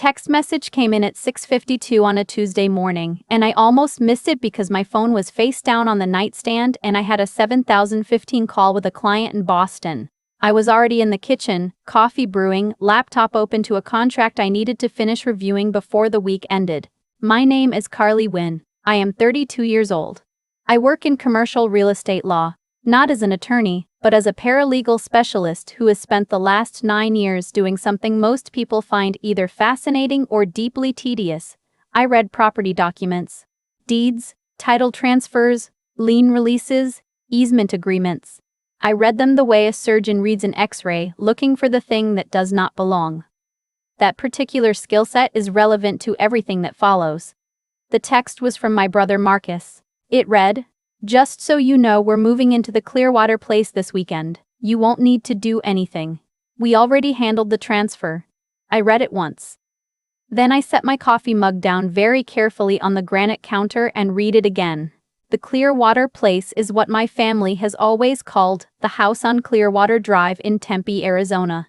Text message came in at 6:52 on a Tuesday morning, and I almost missed it because my phone was face down on the nightstand and I had a 7015 call with a client in Boston. I was already in the kitchen, coffee brewing, laptop open to a contract I needed to finish reviewing before the week ended. My name is Carly Nguyen. I am 32 years old. I work in commercial real estate law, not as an attorney, but as a paralegal specialist who has spent the last 9 years doing something most people find either fascinating or deeply tedious. I read property documents, deeds, title transfers, lien releases, easement agreements. I read them the way a surgeon reads an X-ray, looking for the thing that does not belong. That particular skill set is relevant to everything that follows. The text was from my brother Marcus. It read, "Just so you know, we're moving into the Clearwater place this weekend. You won't need to do anything. We already handled the transfer." I read it once. Then I set my coffee mug down very carefully on the granite counter and read it again. The Clearwater place is what my family has always called the house on Clearwater Drive in Tempe, Arizona.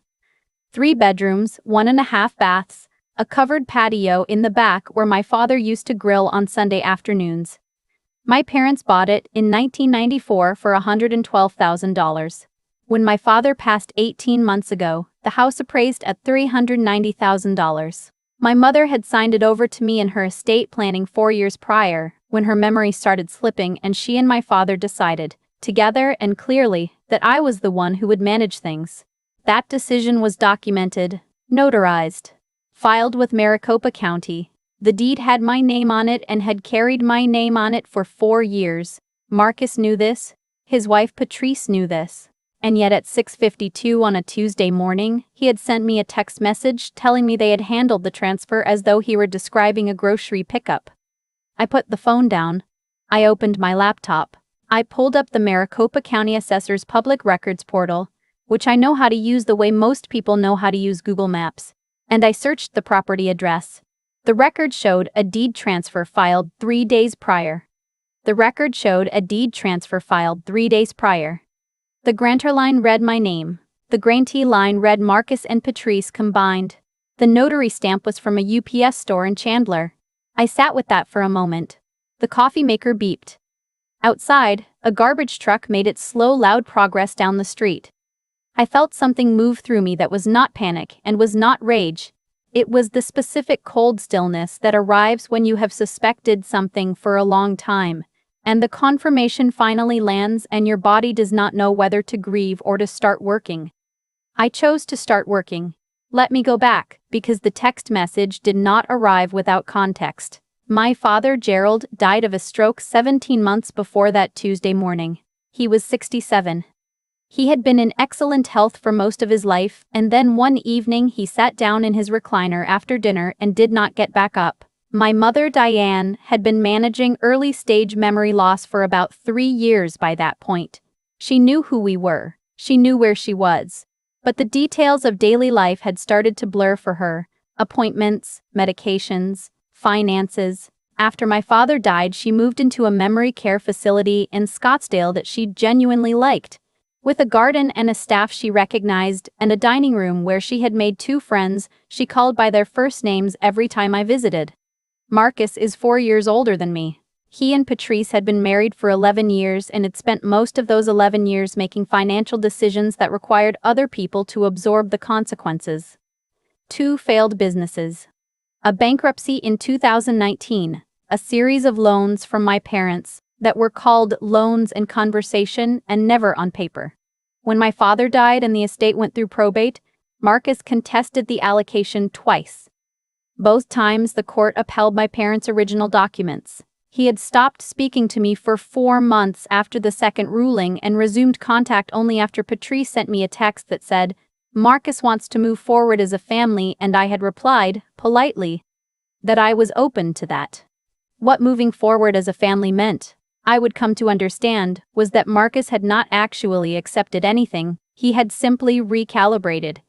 3 bedrooms, 1.5 baths, a covered patio in the back where my father used to grill on Sunday afternoons. My parents bought it in 1994 for $112,000. When my father passed 18 months ago, the house appraised at $390,000. My mother had signed it over to me in her estate planning 4 years prior, when her memory started slipping and she and my father decided, together and clearly, that I was the one who would manage things. That decision was documented, notarized, filed with Maricopa County. The deed had my name on it and had carried my name on it for 4 years. Marcus knew this. His wife Patrice knew this. And yet at 6:52 on a Tuesday morning, he had sent me a text message telling me they had handled the transfer as though he were describing a grocery pickup. I put the phone down. I opened my laptop. I pulled up the Maricopa County Assessor's Public Records portal, which I know how to use the way most people know how to use Google Maps, and I searched the property address. The record showed a deed transfer filed 3 days prior. The grantor line read my name. The grantee line read Marcus and Patrice combined. The notary stamp was from a UPS store in Chandler. I sat with that for a moment. The coffee maker beeped. Outside, a garbage truck made its slow, loud progress down the street. I felt something move through me that was not panic and was not rage. It was the specific cold stillness that arrives when you have suspected something for a long time, and the confirmation finally lands and your body does not know whether to grieve or to start working. I chose to start working. Let me go back, because the text message did not arrive without context. My father, Gerald, died of a stroke 17 months before that Tuesday morning. He was 67. He had been in excellent health for most of his life, and then one evening he sat down in his recliner after dinner and did not get back up. My mother, Diane, had been managing early-stage memory loss for about 3 years by that point. She knew who we were. She knew where she was. But the details of daily life had started to blur for her. Appointments, medications, finances. After my father died, she moved into a memory care facility in Scottsdale that she genuinely liked, with a garden and a staff she recognized and a dining room where she had made 2 friends she called by their first names every time I visited. Marcus is 4 years older than me. He and Patrice had been married for 11 years and had spent most of those 11 years making financial decisions that required other people to absorb the consequences. 2 failed businesses. A bankruptcy in 2019, a series of loans from my parents that were called loans in conversation and never on paper. When my father died and the estate went through probate, Marcus contested the allocation twice. Both times the court upheld my parents' original documents. He had stopped speaking to me for 4 months after the second ruling and resumed contact only after Patrice sent me a text that said, "Marcus wants to move forward as a family," and I had replied, politely, that I was open to that. What moving forward as a family meant, I would come to understand, was that Marcus had not actually accepted anything, he had simply recalibrated.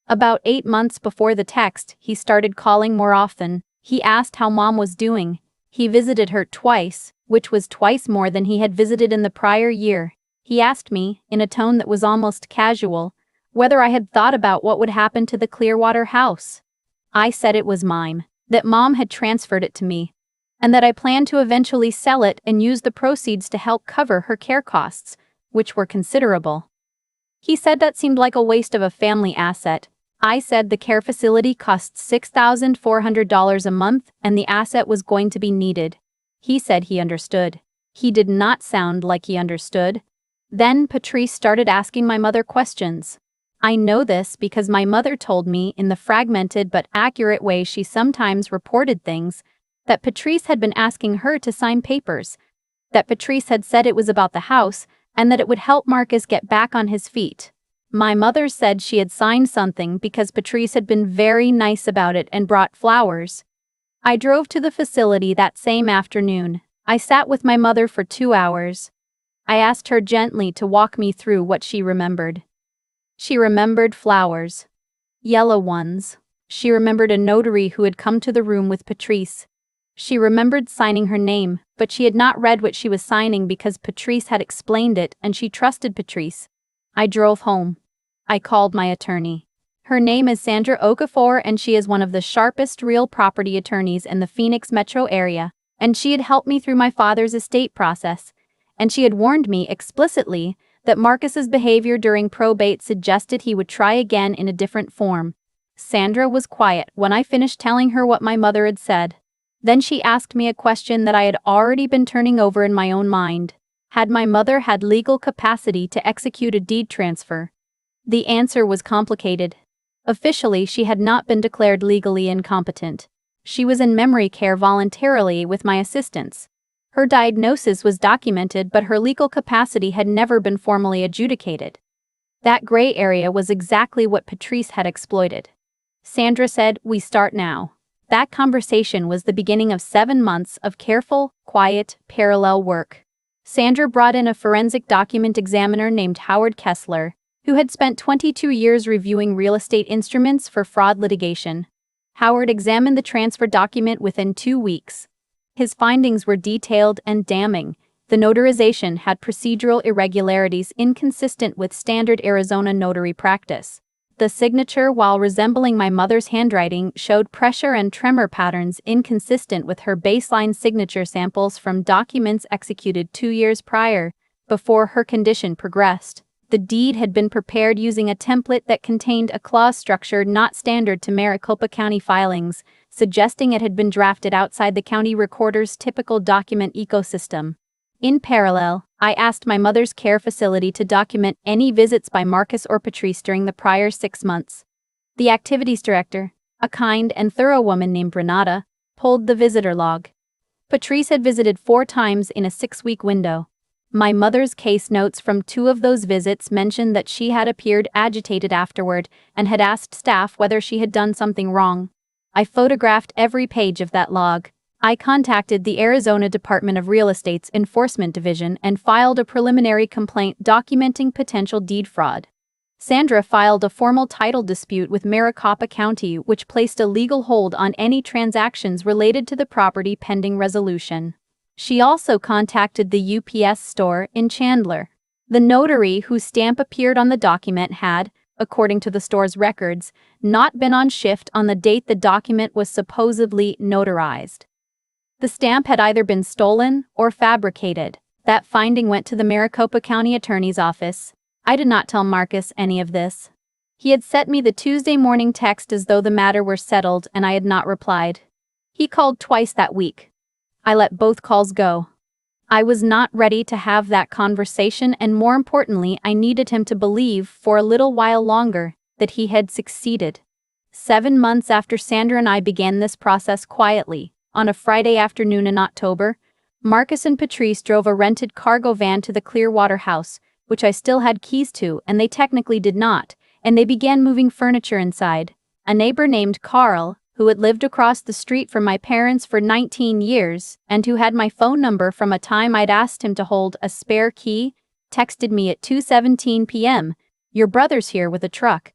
About 8 months before the text, he started calling more often. He asked how Mom was doing. He visited her twice, which was twice more than he had visited in the prior year. He asked me, in a tone that was almost casual, whether I had thought about what would happen to the Clearwater house. I said it was mine, that Mom had transferred it to me, and that I planned to eventually sell it and use the proceeds to help cover her care costs, which were considerable. He said that seemed like a waste of a family asset. I said the care facility costs $6,400 a month and the asset was going to be needed. He said he understood. He did not sound like he understood. Then Patrice started asking my mother questions. I know this because my mother told me in the fragmented but accurate way she sometimes reported things, that Patrice had been asking her to sign papers, that Patrice had said it was about the house, and that it would help Marcus get back on his feet. My mother said she had signed something because Patrice had been very nice about it and brought flowers. I drove to the facility that same afternoon. I sat with my mother for 2 hours. I asked her gently to walk me through what she remembered. She remembered flowers. Yellow ones. She remembered a notary who had come to the room with Patrice. She remembered signing her name, but she had not read what she was signing because Patrice had explained it and she trusted Patrice. I drove home. I called my attorney. Her name is Sandra Okafor and she is one of the sharpest real property attorneys in the Phoenix metro area, and she had helped me through my father's estate process, and she had warned me explicitly that Marcus's behavior during probate suggested he would try again in a different form. Sandra was quiet when I finished telling her what my mother had said. Then she asked me a question that I had already been turning over in my own mind. Had my mother had legal capacity to execute a deed transfer? The answer was complicated. Officially, she had not been declared legally incompetent. She was in memory care voluntarily with my assistance. Her diagnosis was documented, but her legal capacity had never been formally adjudicated. That gray area was exactly what Patrice had exploited. Sandra said, "We start now." That conversation was the beginning of 7 months of careful, quiet, parallel work. Sandra brought in a forensic document examiner named Howard Kessler, who had spent 22 years reviewing real estate instruments for fraud litigation. Howard examined the transfer document within 2 weeks. His findings were detailed and damning. The notarization had procedural irregularities inconsistent with standard Arizona notary practice. The signature, while resembling my mother's handwriting, showed pressure and tremor patterns inconsistent with her baseline signature samples from documents executed 2 years prior, before her condition progressed. The deed had been prepared using a template that contained a clause structure not standard to Maricopa County filings, suggesting it had been drafted outside the county recorder's typical document ecosystem. In parallel, I asked my mother's care facility to document any visits by Marcus or Patrice during the prior 6 months. The activities director, a kind and thorough woman named Renata, pulled the visitor log. Patrice had visited 4 times in a 6-week window. My mother's case notes from 2 of those visits mentioned that she had appeared agitated afterward and had asked staff whether she had done something wrong. I photographed every page of that log. I contacted the Arizona Department of Real Estate's Enforcement Division and filed a preliminary complaint documenting potential deed fraud. Sandra filed a formal title dispute with Maricopa County, which placed a legal hold on any transactions related to the property pending resolution. She also contacted the UPS store in Chandler. The notary whose stamp appeared on the document had, according to the store's records, not been on shift on the date the document was supposedly notarized. The stamp had either been stolen or fabricated. That finding went to the Maricopa County Attorney's Office. I did not tell Marcus any of this. He had sent me the Tuesday morning text as though the matter were settled and I had not replied. He called twice that week. I let both calls go. I was not ready to have that conversation, and more importantly, I needed him to believe, for a little while longer, that he had succeeded. 7 months after Sandra and I began this process quietly, on a Friday afternoon in October, Marcus and Patrice drove a rented cargo van to the Clearwater house, which I still had keys to and they technically did not, and they began moving furniture inside. A neighbor named Carl, who had lived across the street from my parents for 19 years and who had my phone number from a time I'd asked him to hold a spare key, texted me at 2:17 p.m., "Your brother's here with a truck.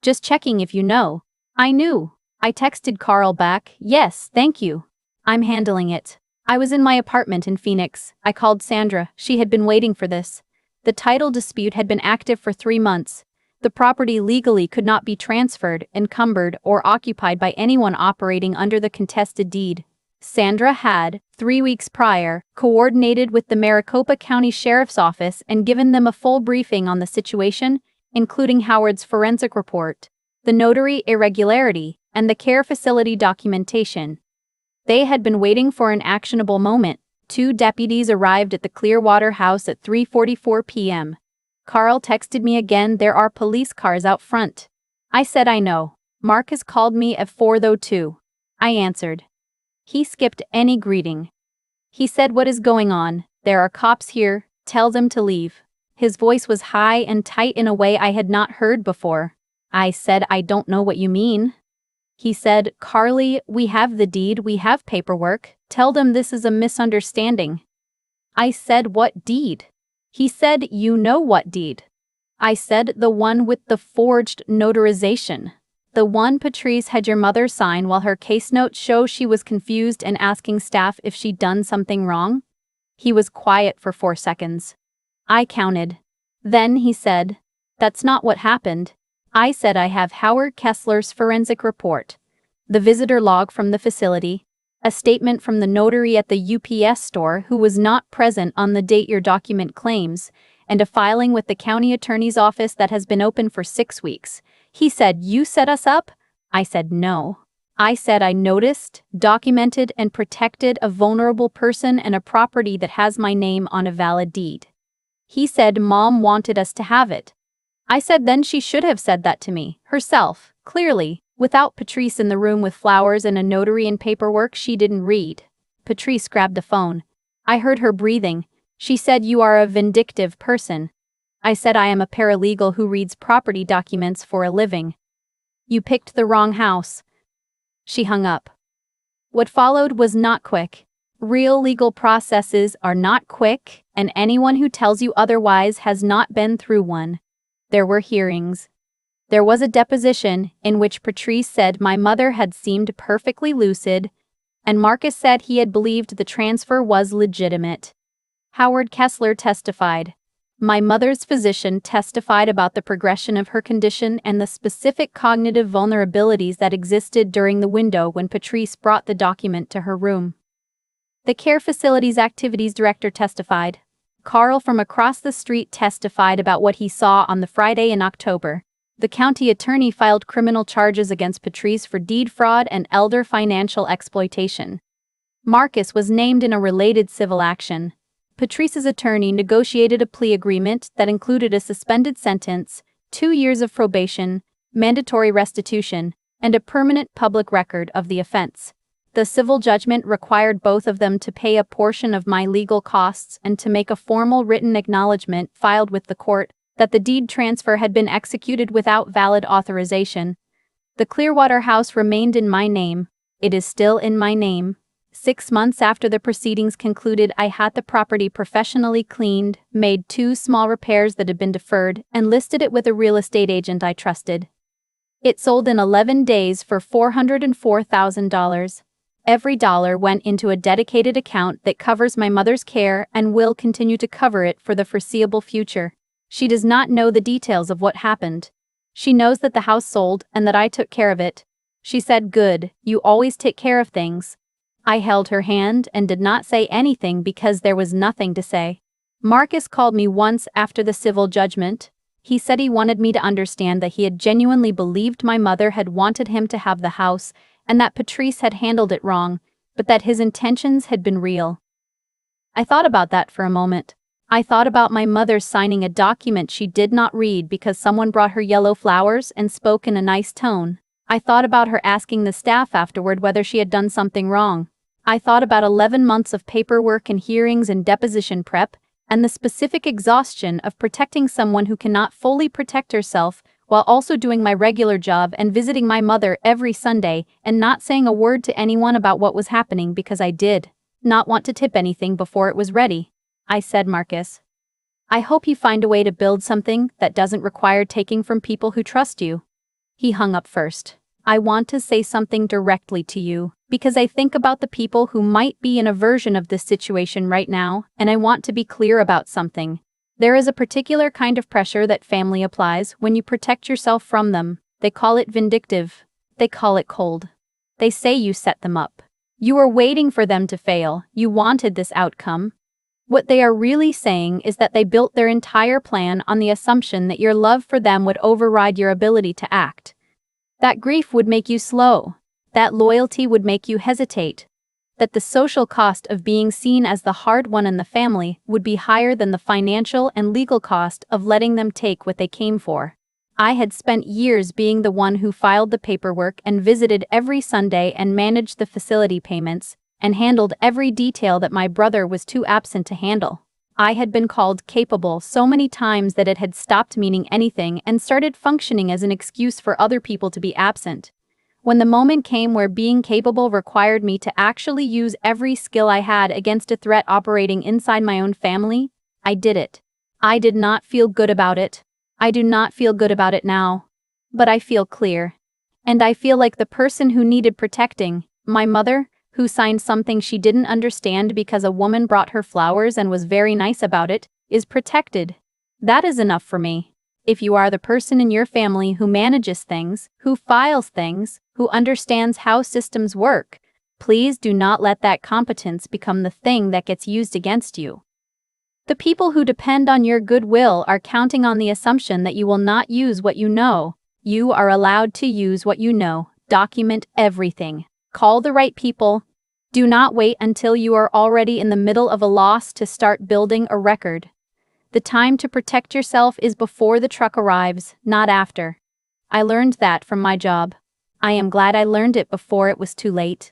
Just checking if you know." I knew. I texted Carl back, "Yes, thank you. I'm handling it." I was in my apartment in Phoenix. I called Sandra. She had been waiting for this. The title dispute had been active for 3 months. The property legally could not be transferred, encumbered, or occupied by anyone operating under the contested deed. Sandra had, 3 weeks prior, coordinated with the Maricopa County Sheriff's Office and given them a full briefing on the situation, including Howard's forensic report, the notary irregularity, and the care facility documentation. They had been waiting for an actionable moment. 2 deputies arrived at the Clearwater house at 3:44 p.m. Carl texted me again, "There are police cars out front." I said, "I know. Marcus called me at 4:02. I answered. He skipped any greeting. He said, "What is going on? There are cops here, tell them to leave." His voice was high and tight in a way I had not heard before. I said, "I don't know what you mean." He said, "Carly, we have the deed, we have paperwork. Tell them this is a misunderstanding." I said, "What deed?" He said, "You know what deed." I said, "The one with the forged notarization. The one Patrice had your mother sign while her case notes show she was confused and asking staff if she'd done something wrong." He was quiet for 4 seconds. I counted. Then he said, "That's not what happened." I said, "I have Howard Kessler's forensic report, the visitor log from the facility, a statement from the notary at the UPS store who was not present on the date your document claims, and a filing with the county attorney's office that has been open for 6 weeks. He said, "You set us up?" I said, "No." I said, "I noticed, documented, and protected a vulnerable person and a property that has my name on a valid deed." He said, "Mom wanted us to have it." I said, "Then she should have said that to me, herself, clearly, without Patrice in the room with flowers and a notary and paperwork she didn't read." Patrice grabbed the phone. I heard her breathing. She said, "You are a vindictive person." I said, "I am a paralegal who reads property documents for a living." "You picked the wrong house." She hung up. What followed was not quick. Real legal processes are not quick, and anyone who tells you otherwise has not been through one. There were hearings. There was a deposition in which Patrice said my mother had seemed perfectly lucid, and Marcus said he had believed the transfer was legitimate. Howard Kessler testified. My mother's physician testified about the progression of her condition and the specific cognitive vulnerabilities that existed during the window when Patrice brought the document to her room. The care facility's activities director testified. Carl from across the street testified about what he saw on the Friday in October. The county attorney filed criminal charges against Patrice for deed fraud and elder financial exploitation. Marcus was named in a related civil action. Patrice's attorney negotiated a plea agreement that included a suspended sentence, 2 years of probation, mandatory restitution, and a permanent public record of the offense. The civil judgment required both of them to pay a portion of my legal costs and to make a formal written acknowledgement filed with the court that the deed transfer had been executed without valid authorization. The Clearwater house remained in my name. It is still in my name. 6 months after the proceedings concluded, I had the property professionally cleaned, made 2 small repairs that had been deferred, and listed it with a real estate agent I trusted. It sold in 11 days for $404,000. Every dollar went into a dedicated account that covers my mother's care and will continue to cover it for the foreseeable future. She does not know the details of what happened. She knows that the house sold and that I took care of it. She said, "Good, you always take care of things." I held her hand and did not say anything because there was nothing to say. Marcus called me once after the civil judgment. He said he wanted me to understand that he had genuinely believed my mother had wanted him to have the house and that Patrice had handled it wrong, but that his intentions had been real. I thought about that for a moment. I thought about my mother signing a document she did not read because someone brought her yellow flowers and spoke in a nice tone. I thought about her asking the staff afterward whether she had done something wrong. I thought about 11 months of paperwork and hearings and deposition prep, and the specific exhaustion of protecting someone who cannot fully protect herself while also doing my regular job and visiting my mother every Sunday and not saying a word to anyone about what was happening because I did not want to tip anything before it was ready. I said, "Marcus, I hope you find a way to build something that doesn't require taking from people who trust you." He hung up first. "I want to say something directly to you, because I think about the people who might be in a version of this situation right now, and I want to be clear about something. There is a particular kind of pressure that family applies when you protect yourself from them. They call it vindictive. They call it cold. They say you set them up. You were waiting for them to fail. You wanted this outcome. What they are really saying is that they built their entire plan on the assumption that your love for them would override your ability to act. That grief would make you slow. That loyalty would make you hesitate. That the social cost of being seen as the hard one in the family would be higher than the financial and legal cost of letting them take what they came for. I had spent years being the one who filed the paperwork and visited every Sunday and managed the facility payments, and handled every detail that my brother was too absent to handle. I had been called capable so many times that it had stopped meaning anything and started functioning as an excuse for other people to be absent. When the moment came where being capable required me to actually use every skill I had against a threat operating inside my own family, I did it. I did not feel good about it. I do not feel good about it now. But I feel clear. And I feel like the person who needed protecting, my mother, who signed something she didn't understand because a woman brought her flowers and was very nice about it, is protected. That is enough for me. If you are the person in your family who manages things, who files things, who understands how systems work, please do not let that competence become the thing that gets used against you. The people who depend on your goodwill are counting on the assumption that you will not use what you know. You are allowed to use what you know. Document everything. Call the right people. Do not wait until you are already in the middle of a loss to start building a record. The time to protect yourself is before the truck arrives, not after. I learned that from my job. I am glad I learned it before it was too late.